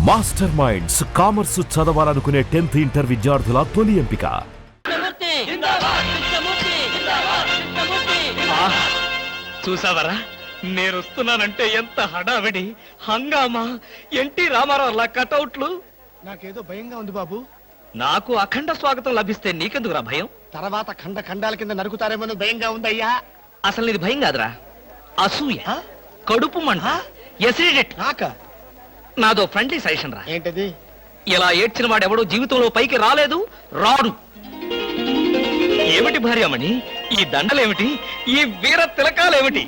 Master minds commerce చదవాలనుకునే 10th inter విద్యార్థుల తొలి ఎంపిక. చూసావరా, నేను వస్తున్నానంటే ఎంత హడావిడి హంగామా. ఎన్టీ రామారావు కటౌట్లు. నాకేదో భయంగా ఉంది బాబు. నాకు అఖండ స్వాగతం లభిస్తే నీకెందుకురా భయం? తర్వాత ఖండ ఖండాల కింద నరుకుతారేమో భయంగా ఉందయ్యా. అసలు ఇది భయం కాదురా, అసూయ, కడుపు మంట, ఎసిడిటీ. నాదో ఫ్రెండ్లీ సజెషన్ రా. ఏంటది? ఇలా ఏడ్చిన వాడెవడో జీవితంలో పైకి రాలేదు, రాడు. ఏమిటి భార్యమణి ఈ దండలేమిటి, ఈ వీర తిలకాలేమిటి?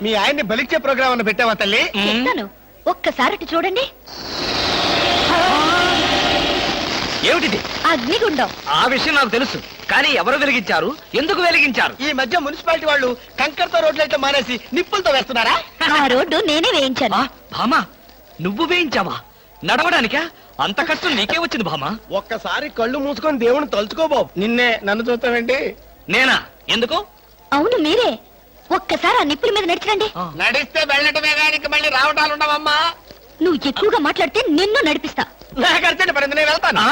మీ ఆయన్ని బలిచ్చే ప్రోగ్రామ్ అన్న పెట్టావా తల్లి? ఒక్కసారి చూడండి. ఏమిటిది? అగ్నిగుండం. ఆ విషయం నాకు తెలుసు, కానీ ఎవరు వెలిగించారు, ఎందుకు వెలిగించారు? ఈ మధ్య మున్సిపాలిటీ వాళ్ళు కంకర్తో రోడ్లు అయితే మానేసి నిప్పులతో వేస్తున్నారా? ఆ రోడ్డు నేనే వేయించాను. భామా, నువ్వు వేయించావా? నడవడానికా? అంత కష్టం నీకే వచ్చింది భామా? ఒక్కసారి కళ్ళు మూసుకొని దేవుని తలుచుకో బాబు. నిన్నే నన్ను చూస్తావేంటి? నేనా? ఎందుకు? అవును మీరే. ఒక్కసారి ఆ నిప్పుల మీద నడిచిరండి. నడిస్తే వెళ్ళటమే కానీ మళ్ళీ రావటాలు ఉండవమ్మా. నువ్వు ఎక్కువగా మాట్లాడితే నిన్ను నడిపిస్తా. నాకర్చండి పడింది, నేను వెళ్తాను.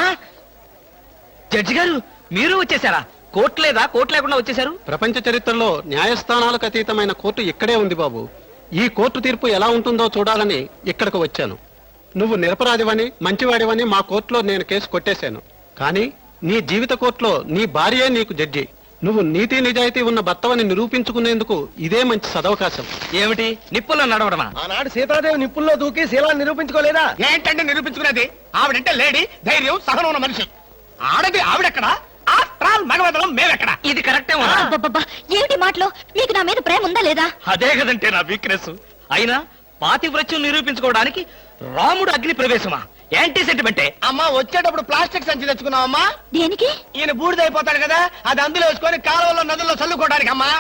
జడ్జి గారు, మీరు వచ్చేసారా? కోర్టు లేదా? కోర్టు లేకుండా వచ్చేసారు? ప్రపంచ చరిత్రలో న్యాయస్థానాలకు అతీతమైన కోర్టు ఇక్కడే ఉంది బాబు. ఈ కోర్టు తీర్పు ఎలా ఉంటుందో చూడాలని ఇక్కడికి వచ్చాను. నువ్వు నిరపరాధివని, మంచివాడివని మా కోర్టులో నేను కేసు కొట్టేశాను. కానీ నీ జీవిత కోర్టులో నీ భార్యే నీకు జడ్జి. నువ్వు నీతి నిజాయితీ ఉన్న భర్తవని నిరూపించుకునేందుకు ఇదే మంచి సదవకాశం. ఏమిటి, నిప్పుల్లో నడవడమా? ఆనాడు సీతాదేవి నిప్పుల్లో దూకి శీలాన్ని నిరూపించుకోలేదా? ఏంటంటే నిరూపించుకునేది? ఆవిడంటే లేడీ, ధైర్యం, సహనం ఉన్న మనిషి. ఆడది ఆవిడెక్కడ? మగవదలం మేమెక్కడ? ఇది కరెక్టే. ఏమిటి మాటలు? మీకు నా మీద ప్రేమ ఉందా లేదా? అదే కదంటే నా వీక్నెస్. అయినా పాతివ్రత్యం నిరూపించుకోవడానికి రాముడు అగ్ని ప్రవేశమా? యాంటీ సెంటిమెంటే. అమ్మా, వచ్చేటప్పుడు ప్లాస్టిక్ సంచి తెచ్చుకున్నావమ్మా. దేనికి? ఈయన బూడిదైపోతాడు కదా, అది అందులో వేసుకొని కాలువలో నదుల్లో చల్లుకోవడానికి. అమ్మా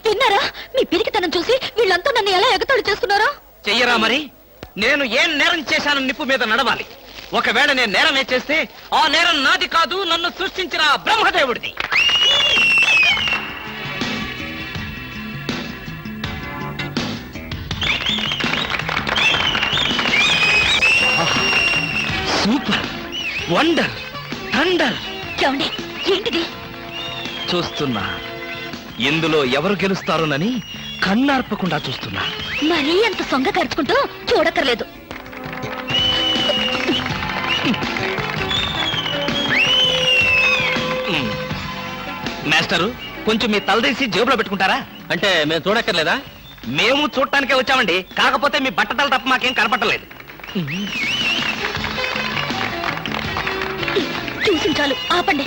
తిన్నారా? మీ పిరికితనం చూసి వీళ్ళంతా నన్ను ఎలా ఎగతాళి చేస్తున్నారా? చెయ్యరా మరి. నేను ఏం నేరం చేశాను నిప్పు మీద నడవాలి. ఒకవేళ నేను నేరమే చేస్తే ఆ నేరం నాది కాదు, నన్ను సృష్టించిన బ్రహ్మదేవుడిది. Super, wonder, thunder. ఏంటిది? చూస్తున్నా, ఇందులో ఎవరు గెలుస్తారోనని కన్నార్పకుండా చూస్తున్నా. మరీ అంత సొంగ ఖర్చుకుంటూ చూడక్కర్లేదు. మాస్టరు, కొంచెం మీ తలదీసి జేబులో పెట్టుకుంటారా? అంటే మేము చూడక్కర్లేదా? మేము చూడటానికే వచ్చామండి. కాకపోతే మీ బట్టతలు తప్ప మాకేం కనపట్టలేదు. చూసించాలు, ఆపండి.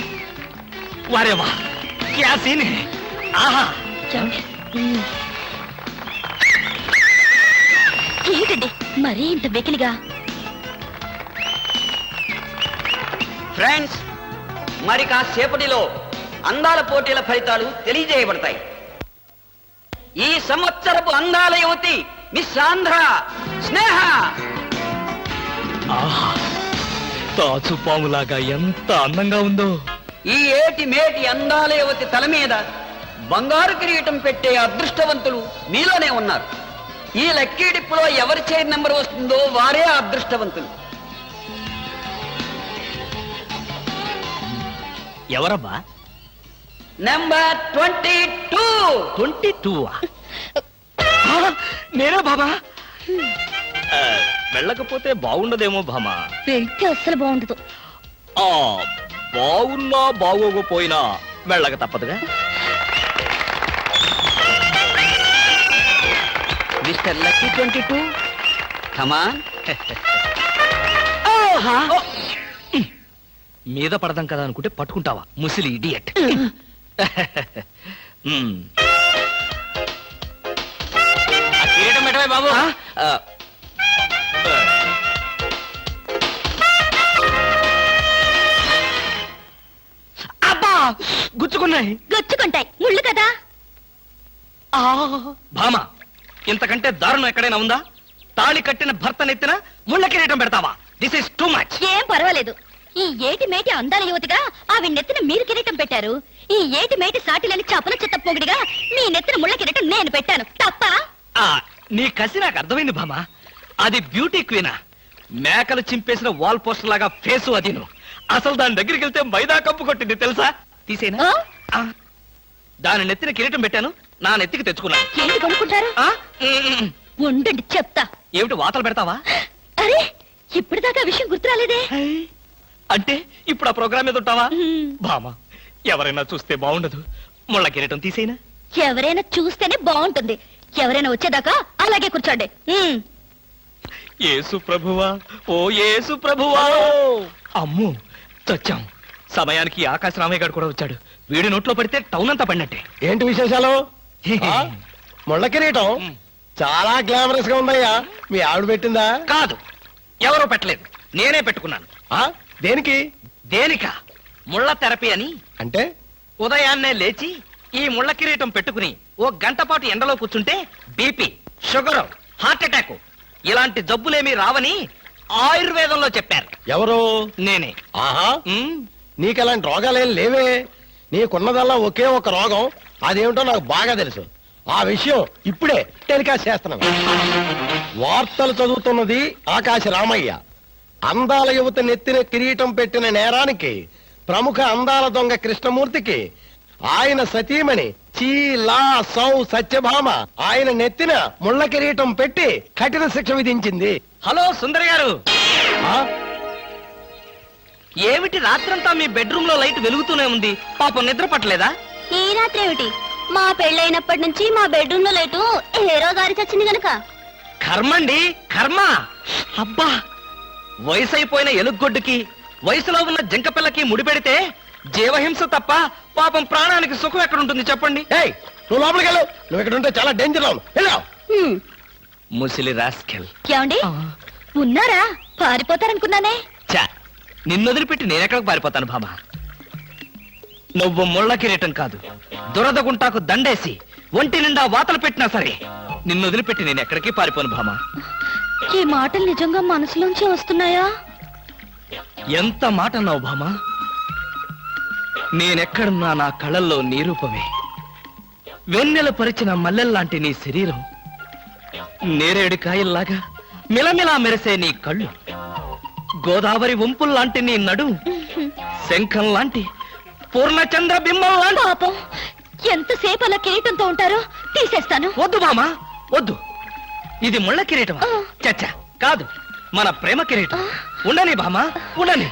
వారేవా, క్యా సీన్ హై. ఆహా, ఏంటండి మరీ ఇంత వెకిలిగా? ఫ్రెండ్స్, మరి కాసేపటిలో అందాల పోటీల ఫలితాలు తెలియజేయబడతాయి. ఈ సంవత్సరపు అందాల యువతి మిస్ ఆంధ్ర స్నేహ. ఆహా, తాచుపాములాగా ఎంత అందంగా ఉందో. ఈ ఏటి మేటి అందాల యువతి తల మీద బంగారు కిరీటం పెట్టే అదృష్టవంతులు మీలోనే ఉన్నారు. ఈ లక్కీ డిప్పులో ఎవరి చైర్ నెంబర్ వస్తుందో వారే అదృష్టవంతులు. ఎవరబ్బా? నెంబర్ 22. 22? నేనే బాబా. వెళ్ళకపోతే బాగుండదేమో భామా. వెళ్తే అస్సలు బాగుండదు. బాగున్నా బాగోకపోయినా వెళ్ళక తప్పదుగా. మిస్టర్ లక్కీ 22, కమాన్. మీద పడదాం కదా అనుకుంటే పట్టుకుంటావా, ముసిలి ఇడియట్. కిరీటం పెట్టవే బాబు. అబ్బా, గుచ్చుకున్నాయి. గుచ్చుకుంటాయి, ముళ్ళు కదా. భామ, ఇంతకంటే దారుణం ఎక్కడైనా ఉందా? తాళి కట్టిన భర్త నెత్తిన ముళ్ళ కిరీటం పెడతావా? This is too much. ఏం పర్వాలేదు. ఈ ఏటి మేటి అందాల యువతిగా ఆవి నెత్తిన మీరు కిరీటం పెట్టారు. ఈ ఏటి మేటి సాటిలని చపల చిత్త పొగిడిగా మీ నెత్తిన ముళ్ళ కిరీటం నేను పెట్టాను. తప్ప? నీ కసి నాకు అర్థమైంది భామ. అది బ్యూటీ క్వీనా? మేకలు చింపేసిన వాల్ పోస్టర్ లాగా ఫేసు అది నువ్వు. అసలు దాని దగ్గరికి వెళ్తే మైదా కప్పు కొట్టింది తెలుసా? తీసేనా? ఆ? దాని నెత్తిన కిరీటం పెట్టాను, నా నెత్తికి తెచ్చుకున్నాను. ఏంటి కొనుక్కుంటారు? ఉండండి చెప్తా. ఏమిటి వాతలు పెడతావా? అరే ఇప్పటిదాకా ఆ విషయం గుర్తురాలేదే. అంటే ఇప్పుడు ఆ ప్రోగ్రామ్ మీద ఉంటావా? మ్మ్. బామా, ఎవరైనా చూస్తే బాగుండదు. ముళ్ళ కిరీటం తీసేనా? ఎవరైనా చూస్తేనే బాగుంటుంది. ఎవరైనా వచ్చేదాకా అలాగే కూర్చోండి. యేసు ప్రభువా, ఓ యేసు ప్రభువా. అమ్ము, చచ్చాం. సమయానికి ఆకాశ రామయ్య గారు కూడా వచ్చాడు. వీడి నోట్లో పడితే టౌన్ అంతా పడినట్టే. ఏంటి విశేషాలు? ముళ్ళ కిరీటం చాలా గ్లామరస్ గా ఉందయ్యా. మీ ఆవిడ పెట్టిందా? కాదు, ఎవరో పెట్టలేదు, నేనే పెట్టుకున్నాను. దేనికి? దేనికా? ముళ్ళ థెరపీ అని. అంటే ఉదయాన్నే లేచి ఈ ముళ్ళ కిరీటం పెట్టుకుని ఓ గంట పాటు ఎండలో కూర్చుంటే బీపీ, షుగర్, హార్ట్ అటాక్ ఇలాంటి జబ్బులేమీ రావని ఆయుర్వేదంలో చెప్పారు. ఎవరు? నేనే. ఆహా, ఉమ్, నీకు అలాంటి రోగాలేం లేవే. నీకున్నదల్లా ఒకే ఒక రోగం. అదేమిటో నాకు బాగా తెలుసు. ఆ విషయం ఇప్పుడే టెలికాస్ట్ చేస్తున్నాను. వార్తలు చదువుతున్నది ఆకాశ రామయ్య. అందాల యువత నెత్తిన కిరీటం పెట్టిన నేరానికి ప్రముఖ అందాల దొంగ కృష్ణమూర్తికి ఆయన సతీమణి చీలా సౌ సత్యభామ ఆయన నెత్తిన ముళ్ళ కిరీటం పెట్టి కఠిన శిక్ష విధించింది. హలో సుందరి గారు, ఆ? ఏమిటి రాత్రంతా మీ బెడ్రూమ్ లో లైట్ వెలుగుతూనే ఉంది? పాపం నిద్ర పట్టలేదా? ఈ రాత్రి ఏమిటి? మా పెళ్ళైనప్పటి నుంచి మా బెడ్రూమ్ లో లైటు హీరో గారి చచ్చింది గనక. కర్మండి, కర్మ. అబ్బా, వయసు అయిపోయిన ఎలుగొడ్డుకి వయసులో ఉన్న జింక పిల్లకి ముడిపెడితే జీవహింస తప్ప పాపం ప్రాణానికి సుఖం ఎక్కడుంటుంది చెప్పండి? ఏయ్, నువ్వు లోపలికి వెళ్ళు. నువ్వు ఇక్కడ ఉంటే చాలా డేంజర్ లో ఉన్నావు. ముసిలి రాస్కెల్. ఏమండి ఉన్నారా? పారిపోతారనుకున్నానే. చా, నిన్ను వదిలిపెట్టి నేనెక్కడికి పారిపోతాను భామా? నువ్వు ముళ్ళ కిరీటం కాదు, దురద గుంటాకు దండేసి ఒంటి నిండా వాతలు పెట్టినా సరే నిన్ను వదిలిపెట్టి నేను ఎక్కడికి పారిపోను భామా. ఈ మాటలు నిజంగా మనసులోంచి వస్తున్నాయా? ఎంత మాట అన్నావు భామా. నేనెక్కడున్నా నా కళ్ళల్లో నీ రూపమే. వెన్నెల పరిచిన మల్లెల్లాంటి నీ శరీరం, నేరేడు కాయల్లాగా మిలమిలా మెరిసే నీ కళ్ళు, గోదావరి వంపుల్లాంటి నీ నడు, శంఖం లాంటి పూర్ణచంద్ర బింబం లాంటి. పాపం ఎంతసేపు అలా కిరీటంతో ఉంటారో తీసేస్తాను. వద్దు బామా, వద్దు. ఇది ముళ్ళ కిరీటం చచ్చా కాదు, మన ప్రేమ కిరీటం. ఉండని బామా, ఉండని,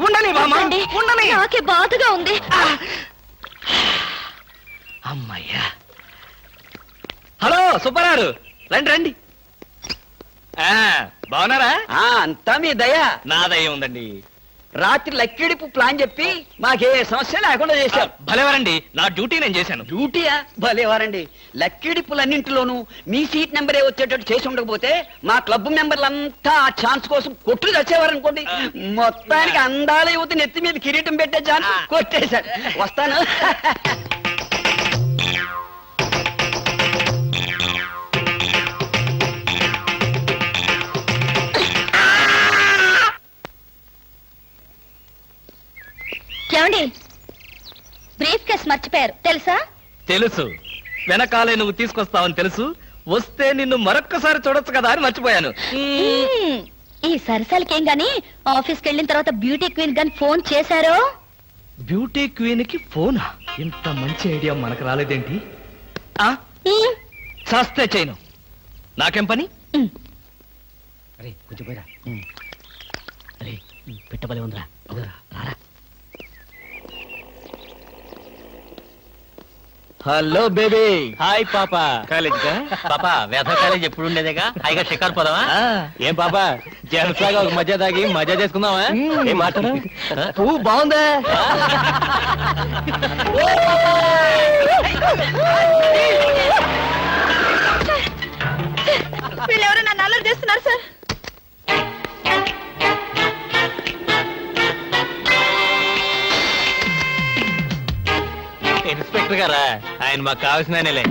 ఉండని బామా, వద్దండి, ఉండని. నాకే బాధగా ఉంది. అమ్మయ్యా. హలో సుబ్బారావు, రండి రండి. బాగున్నారా? అంతా మీ దయ. నా దయ ఉందండి. రాత్రి లక్కిడిపు ప్లాన్ చెప్పి మాకే సమస్య లేకుండా చేశారు. భలేవారండి, నా డ్యూటీ నేను చేశాను. డ్యూటీయా? భలేవారండి. లక్కిడిపులన్నింటిలోనూ మీ సీట్ నెంబరే వచ్చేటట్టు చేసి ఉండకపోతే మా క్లబ్ మెంబర్లంతా ఆ ఛాన్స్ కోసం కొట్లు తెచ్చేవారనుకోండి. మొత్తానికి అందాల యువత నెత్తి మీద కిరీటం పెట్టే ఛాన్స్ కొట్టేశారు. వస్తాను. ఏమండి బ్రీఫ్ కేస్ మర్చిపోయారు తెలుసా? తెలుసు, వెనకాలే నువ్వు తీసుకొస్తావని తెలుసు. వస్తే నిన్ను మరొక్కసారి చూడొచ్చు కదా అని మర్చిపోయాను. ఈ సరసాలకేం గాని ఆఫీస్కి వెళ్ళిన తర్వాత బ్యూటీ క్వీన్ గాని ఫోన్ చేశారో? బ్యూటీ క్వీన్ కి ఫోనా? ఇంత మంచి ఐడియా మనకు రాలేదేంటి? చస్తే చేయను, నాకేం పని? అరే కొంచెం పోయిరా. అరే పెట్టబలే ఉందిరా. రారా. Hello baby. హాయ్ పాపా. కాలేజ్ పాపా వేద కాలేజ్ ఎప్పుడు ఉండేదేగా. హాయిగా షికారు పోదామా? ఏం పాపా జెంట్స్ లాగా ఒక మధ్య తాగి మజా చేసుకుందామా? ఏం మాట్లాడు? పువ్వు బాగుందా? వీళ్ళెవరో నన్ను అల్లరి చేస్తున్నారు సార్. ఇన్స్పెక్టర్ గారా? ఆయన మాకు కావాల్సిన ఆయనలే.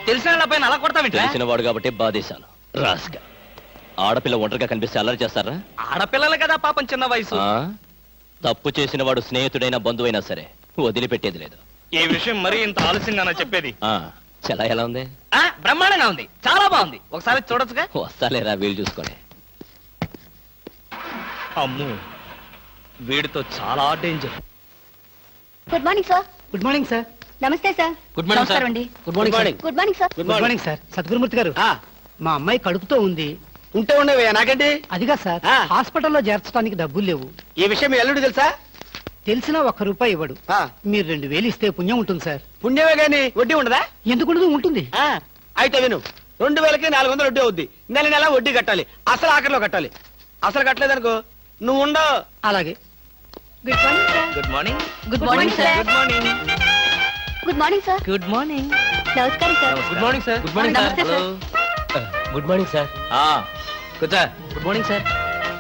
తెలిసిన వాళ్ళ పైన అలా కొడతావేంటి? తెలిసినవాడు కాబట్టి బాధేశాను. రాస్క ఆడపిల్ల ఒంటరిగా కనిపిస్తే అల్లరి చేస్తారా? ఆడపిల్లలు కదా పాపం, చిన్న వయసు. ఆ? తప్పు చేసిన వాడు స్నేహితుడైనా బంధువైనా సరే వదిలిపెట్టేది లేదు. ఈ విషయం మరీ ఇంత ఆలస్యంగా చెప్పేది. ఆ చలా ఎలా ఉంది? బ్రహ్మాండంగా ఉంది, చాలా బాగుంది. ఒకసారి చూడొచ్చుగా? వస్తాలేరా వీలు చూసుకోండి. అమ్ము, వీడితో చాలా danger. Good morning sir. Good morning sir. నమస్తే సార్. Good morning sir. నమస్కారం అండి. Good morning sir. Good morning sir. Good morning sir. Sadgurumurthy గారు, మా అమ్మాయి కడుపుతో ఉంది. ఉంటే ఉండేవే నాకండి. అదిగా సార్, హాస్పిటల్లో చేర్చడానికి డబ్బులు లేవు. ఈ విషయం మీ అల్లుడు తెలుసా? తెలిసినా ₹1 ఇవ్వడు. మీరు 2000 ఇస్తే పుణ్యం ఉంటుంది సార్. పుణ్యమే గాని వడ్డీ ఉండదా? ఎందుకు ఉంటుంది? అయితే విను, 2000కి 400 వడ్డీ అవుద్ది. నెల నెల వడ్డీ కట్టాలి, అసలు ఆఖరిలో కట్టాలి. అసలు కట్టలేదనుకో నువ్వు ఉండవు. అలాగే. Good morning sir. Good morning. Good morning sir. Good morning. Good morning sir. Good morning. నమస్కారం sir. Good morning sir. Good morning నమస్తే సార్. Good morning sir. కూర్చో. Good morning sir.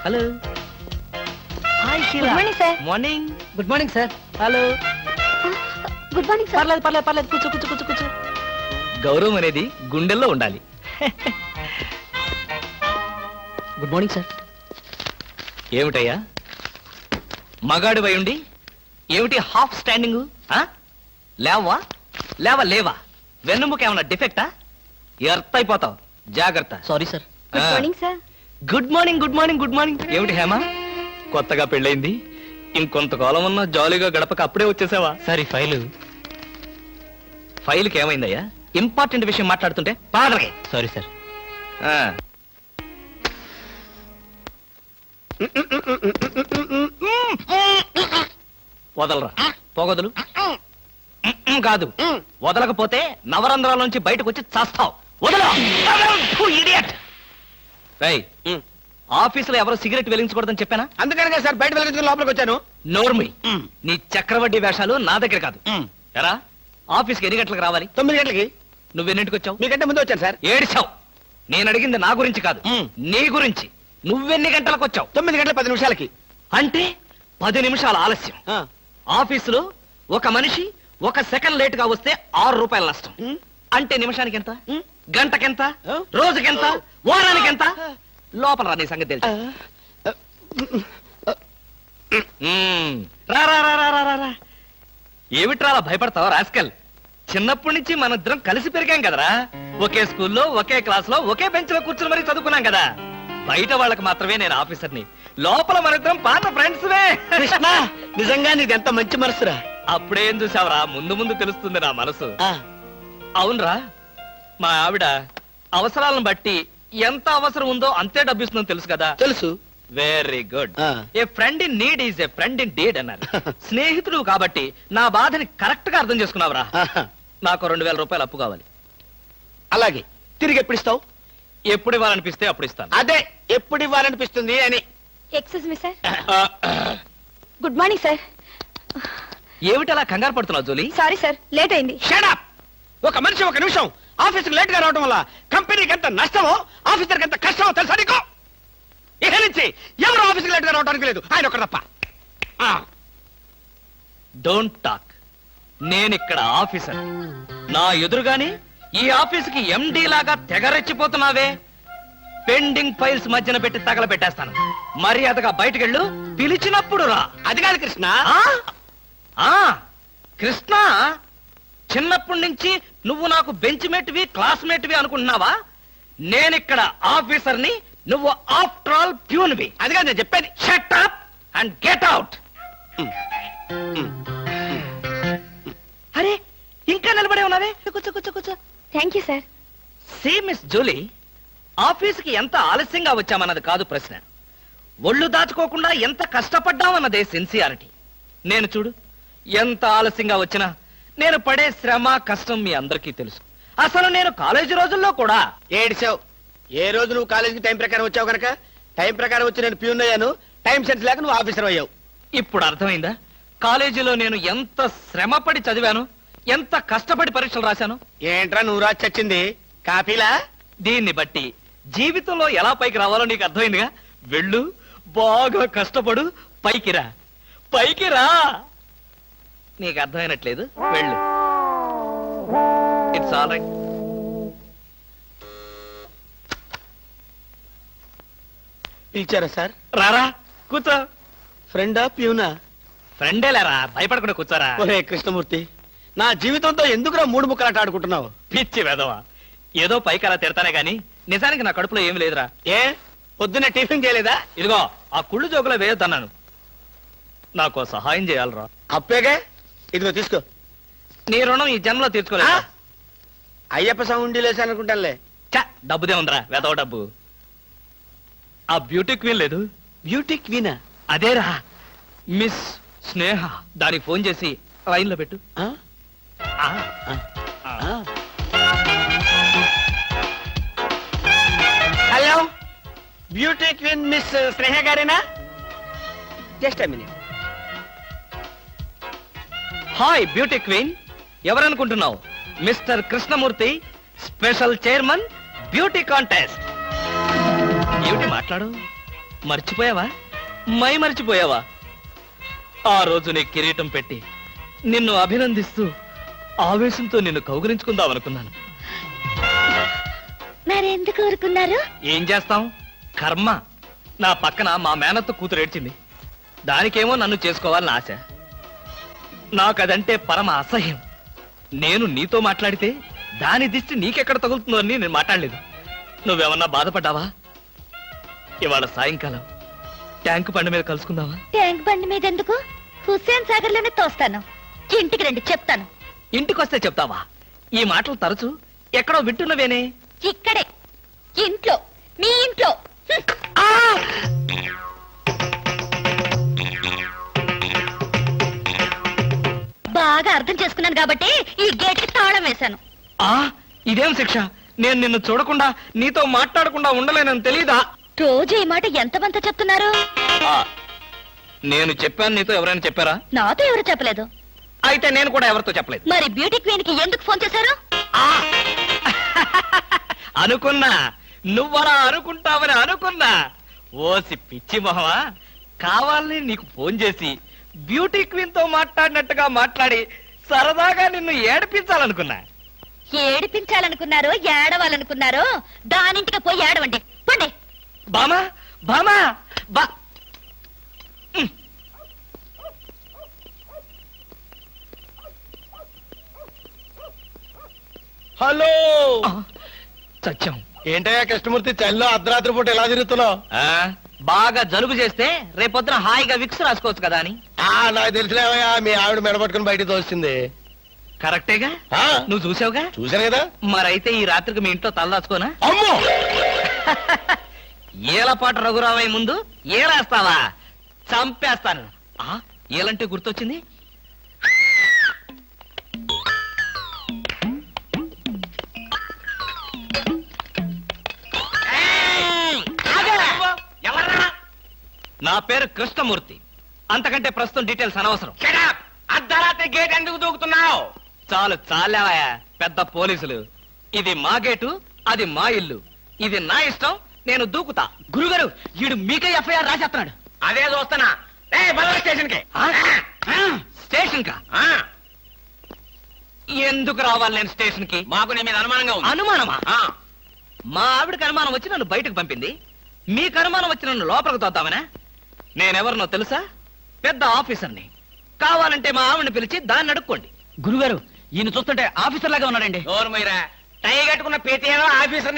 Hello. Hi good morning sir. Morning. Good morning sir. Hello. Good morning sir. పర్లేదు. కూర్చో. గౌరవం అనేది గుండెల్లో ఉండాలి. Good morning sir. ఏమిటయ్యా మగాడు ఉండి ఏమిటి హాఫ్ స్టాండింగ్? లేవా వెన్నుముక ఏమన్నా డిఫెక్టా? ఎర్త్ అయిపోతావు, జాగ్రత్త. Sorry sir. Good morning sir. Good morning. ఏమిటి హేమ, కొత్తగా పెళ్ళైంది, ఇంకొంతకాలం ఉన్నా జాలీగా గడపక అప్పుడే వచ్చేసావా? సార్ ఈ ఫైల్కి ఏమైందయ్యా? ఇంపార్టెంట్ విషయం మాట్లాడుతుంటే పాదరగే. Sorry sir. వదలరా, పోగొదలు. కాదు, వదలకపోతే నవరంధ్రాల నుంచి బయటకు వచ్చి చేస్తావు. వదలు. ఇడియట్. ఆఫీసులో ఎవరో సిగరెట్ వెలిగించకూడదని చెప్పానా? అందుకనే సార్ బయట వెళ్ళి లోపలికి వచ్చాను. నోర్మి, నీ చక్రవడ్డీ వేషాలు నా దగ్గర కాదు. ఎరా, ఆఫీస్కి ఎన్ని గంటలకు రావాలి? 9 గంటలకి. నువ్వెన్నింటికి వచ్చావు? మీకంటే ముందు వచ్చాను సార్. ఏడిచావు. నేను అడిగింది నా గురించి కాదు, నీ గురించి. నువ్వెన్ని గంటలకు వచ్చావు? 9 గంటల 10 నిమిషాలకి. అంటే 10 నిమిషాల ఆలస్యం. ఆఫీసులో ఒక మనిషి 1 సెకండ్ లేట్ గా వస్తే ₹6 నష్టం. అంటే నిమిషానికి ఎంత? గంటకెంత? రోజుకెంత? వారానికెంత? లోపల రా, నీ సంగతి తెలుసు. రా. ఏమిట్రా అలా భయపడతావు రాస్కల్? చిన్నప్పటి నుంచి మనిద్దరం కలిసి పెరిగాం కదరా. ఒకే స్కూల్లో, ఒకే క్లాస్ లో, ఒకే బెంచ్ లో కూర్చుని మరీ చదువుకున్నాం కదా. బయట వాళ్ళకి మాత్రమే నేను ఆఫీసర్ని, లోపల మనిద్దరం పాత ఫ్రెండ్స్. కృష్ణ, నిజంగా నీది ఎంత మంచి మనసురా. అప్పుడేం చూసావరా, ముందు తెలుస్తుంది నా మనసు. అవునరా, మా ఆవిడ అవసరాలను బట్టి ఎంత అవసరం ఉందో అంతే డబ్బిస్తుందని తెలుసు కదా? తెలుసు. Very good. A friend in need is a friend in deed అన్నారు. స్నేహితుడు కాబట్టి నా బాధని కరెక్ట్ గా అర్థం చేసుకున్నావురా. నాకు ₹2000 అప్పు కావాలి. అలాగే, తిరిగి ఎప్పుడు ఇస్తావు? ఎప్పుడు ఇవ్వాలనిపిస్తే అప్పుడు ఇస్తాను. అదే, ఎప్పుడు ఇవ్వాలనిపిస్తుంది అని. Excuse me sir. Good morning sir. ఏమిటి అలా కంగారు పడుతున్నావు జోలీ? సారీ సార్, లేట్ అయింది. Shut up. ఒక మనిషి 1 నిమిషం ఆఫీసుకు లేట్ గా రావడం వల్ల కంపెనీకి ఎంత నష్టమో, ఆఫీసర్కి ఎంత కష్టమో తెలుసా నీకు? ఇక నుంచి ఎవరు ఆఫీసుకు లేట్ గా రావడానికి లేదు, ఆయన ఒకరు తప్ప. Don't talk. నేనిక్కడ ఆఫీసర్. నా ఎదురుగాని ఈ ఆఫీసుకి ఎండి లాగా తెగరెచ్చిపోతున్నావే. పెండింగ్ ఫైల్స్ మధ్యన పెట్టి తగలబెట్టేస్తాను. మర్యాదగా బయటకెళ్ళు, పిలిచినప్పుడు రా. అది కాదు కృష్ణ. కృష్ణ, చిన్నప్పటి నుంచి నువ్వు నాకు బెంచ్ మేట్వి, క్లాస్మేట్వి అనుకుంటున్నావా? నేనిక్కడ ఆఫీసర్ని, నువ్వు ఆఫ్టర్ ఆల్ ప్యూన్వి. అదిగా నేను చెప్పేది. Shut up and get out. అరే ఇంకా నిలబడే ఉన్నావే, కూర్చో కూర్చో కూర్చో. Thank you sir. See miss Julie, ఆఫీసుకి ఎంత ఆలస్యంగా వచ్చామన్నది కాదు ప్రశ్న, ఒళ్ళు దాచుకోకుండా ఎంత కష్టపడ్డామన్నదే సిన్సియారిటీ. నేను చూడు, ఎంత ఆలస్యంగా వచ్చినా నేను పడే శ్రమ కష్టం మీ అందరికీ తెలుసు. అసలు నేను కాలేజీ రోజుల్లో కూడా ఏడిచావు. ఏ రోజు నువ్వు కాలేజీకి టైం ప్రకారం వచ్చావు కనుక టైం ప్రకారం వచ్చి నేను ప్యూన్ అయ్యాను. టైం సెన్స్ లేక నువ్వు ఆఫీసర్ అయ్యావు. ఇప్పుడు అర్థమైందా కాలేజీలో నేను ఎంత శ్రమపడి చదివాను, ఎంత కష్టపడి పరీక్షలు రాశాను. ఏంట్రా నువ్వు రాసి చచ్చింది కాపీలా? దీన్ని బట్టి జీవితంలో ఎలా పైకి రావాలో నీకు అర్థమైందిగా. వెళ్ళు, బాగా కష్టపడు, పైకి రా, పైకి రా. నీకు అర్థమైనట్లేదు, వెళ్ళు. It's all right. పిలిచారా సార్? రారా, కూర్చో. ఫ్రెండా ప్యూనా? ఫ్రెండేలేరా, భయపడకుండా కూర్చోరా. ఒరే కృష్ణమూర్తి, నా జీవితంతో ఎందుకురా మూడు ముక్కలాట ఆడుకుంటున్నావు? పిచ్చి వెదవా, ఏదో పైకి అలా తిడతానే గాని నిజానికి నా కడుపులో ఏం లేదురా. ఏ పొద్దున్నే టిఫిన్ చేయలేదా? ఇదిగో ఆ కుళ్ళు జోకులో వేయొద్దన్నాను. నాకు సహాయం చేయాలరా. అప్పేగా, ఇదిగో తీసుకో. నీ రుణం ఈ జన్మలో తీర్చుకోలేదు. అయ్యప్ప సౌండి లేసానుకుంటానులే. డబ్బుదే ఉందిరా, వెదవ డబ్బు. ఆ బ్యూటీ క్వీన్ లేదు, బ్యూటీ క్వీనా? అదేరా మిస్ స్నేహ. దానికి ఫోన్ చేసి లైన్ లో పెట్టు. ఆ? ఆ, ఆ. Hello, beauty queen miss Sneha గారేనా? Just a minute. Hi beauty queen, ఎవరనుకుంటున్నావు? Mister Krishnamurthy, special chairman, beauty contest. ఏమిటి మాట్లాడు, మర్చిపోయావా? మర్చిపోయావా? ఆ రోజు నీ కిరీటం పెట్టి నిన్ను అభినందిస్తూ ఆవేశంతో నిన్ను కౌగిలించుకుందామనుకున్నాను. మరెందుకు ఊరుకున్నారు? ఏం చేస్తాం, కర్మ. నా పక్కన మా మేనత్త కూతురు ఏడ్చింది, దానికేమో నన్ను చేసుకోవాలని ఆశ. నాకదంటే పరమ అసహ్యం. నేను నీతో మాట్లాడితే దాని దిష్టి నీకెక్కడ తగులుతుందో అని నేను మాట్లాడలేదు. నువ్వేమన్నా బాధపడ్డావా? ఇవాళ సాయంకాలం ట్యాంకు బండి మీద కలుసుకుందావా? ట్యాంక్ బండి మీద ఎందుకు? హుస్సేన్ సాగర్ లోనే తోస్తాను. ఇంటికి రండి, చెప్తాను. ఇంటికొస్తే చెప్తావా? ఈ మాటలు తరచు ఎక్కడో వింటున్నవేనే. ఇక్కడే, ఇంట్లో, మీ ఇంట్లో. ఆ! బాగా అర్థం చేసుకున్నాను కాబట్టి ఈ గేట్ కి తాళం వేశాను. ఆ, ఇదేం శిక్ష? నేను నిన్ను చూడకుండా నీతో మాట్లాడకుండా ఉండలేనని తెలీదా? రోజు ఈ మాట ఎంతమంత చెప్తున్నారు? ఆ, నేను చెప్పాను, నీతో ఎవరైనా చెప్పారా? నాతో ఎవరు చెప్పలేదు. అయితే నేను కూడా ఎవరితో చెప్పలేదు. మరి బ్యూటీ క్వీన్ కి ఎందుకు ఫోన్ చేశారు? ఆ! అనుకున్నా, నువ్వలా అనుకుంటావని అనుకున్నా. ఓసి పిచ్చి మొహమా, కావాలని నీకు ఫోన్ చేసి బ్యూటీ క్వీన్ తో మాట్లాడినట్టుగా మాట్లాడి సరదాగా నిన్ను ఏడిపించాలనుకున్నా. ఏడిపించాలనుకున్నారో ఏడవాలనుకున్నారో దానింటికి పోయి ఏడవండి, పండి. బామా, బామా, బా. హలో. ఆ, చచ్చాం. ఏంటయ్యా కృష్ణమూర్తి, చల్లో అర్ధరాత్రి పూట ఎలా తిరుగుతున్నావు? ఆ, బాగా జలుబు చేస్తే రేపొద్దున హాయిగా విక్స్ రాసుకోవచ్చు కదా అని. నాకు తెలిసినవయ్యా, మీ ఆవిడ మెడపట్టుకుని బయటికి తోస్తుంది. కరెక్టేగా, ఆ, నువ్వు చూసావుగా. చూశాను కదా. మరైతే ఈ రాత్రికి మీ ఇంట్లో తలదాచుకోనా? అమ్మో, ఏలపాట రఘురామయ్య ముందు ఏలేస్తావా? చంపేస్తాను. ఆ, ఏలంటే గుర్తొచ్చింది. నా పేరు కృష్ణమూర్తి. అంతకంటే ప్రస్తుతం డీటెయిల్స్ అనవసరం. అర్ధరాత్రి గేట్ ఎందుకు దూకుతున్నావు? చాలు చాలావయ్యా, పెద్ద పోలీసులు. ఇది మా గేటు, అది మా ఇల్లు. ఇది నా ఇష్టం, నేను దూకుతా. గురుగారు, వీడు మీకే ఎఫ్ఐఆర్ రాసేస్తున్నాడు. అదే చూస్తున్నా. స్టేషన్ కి. స్టేషన్ కా? ఎందుకు రావాలి నేను స్టేషన్ కి? మాకు నీ మీద అనుమానంగా ఉంది. అనుమానమా? మా ఆవిడకి అనుమానం వచ్చి నన్ను బయటకు పంపింది. మీకు అనుమానం వచ్చి నన్ను లోపలికి తోద్దామనా? నేనెవరినో తెలుసా? పెద్ద ఆఫీసర్ని. కావాలంటే మా ఆవిడని పిలిచి దాన్ని అడుక్కోండి. గురుగారు, ఈయన చూస్తుంటే ఆఫీసర్ లాగా ఉన్నాడండి. నోరుమయ్యరా, టై కట్టుకున్న ప్రతియేదో ఆఫీసర్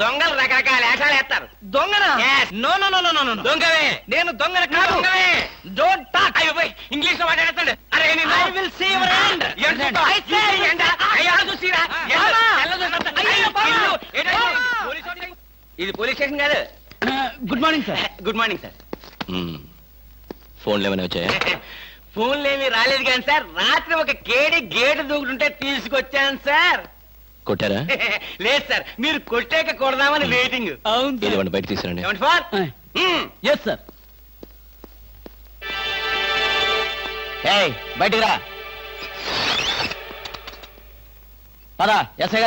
దొంగలు రకరకాల వేషాలు వేస్తారు. దొంగనా? Yes. No no no no no no. దొంగవే నేను దొంగన కాదు. Don't talk. అయ్యో పోయ్, ఇంగ్లీష్ లో మాట్లాడతాడు. అరే I will see your hand. I say. ఇది పోలీస్ స్టేషన్ కాదు. Good morning sir. Good morning sir. ఫోన్లు ఏమైనా వచ్చాయా? ఫోన్లు ఏమీ రాలేదు కానీ సార్, రాత్రి ఒక కేడి గేటు దూకుంటుంటే తీసుకొచ్చాను సార్. కొట్టారా? లేదు సార్, మీరు కొట్టాక కొడదామని వెయిటింగ్. అవును ఇదివ్వండి, బయట తీసుకురండి. ఏమండి ఫార్? Yes sir. బయటికి రా. పదా, ఎస్ఐ గారు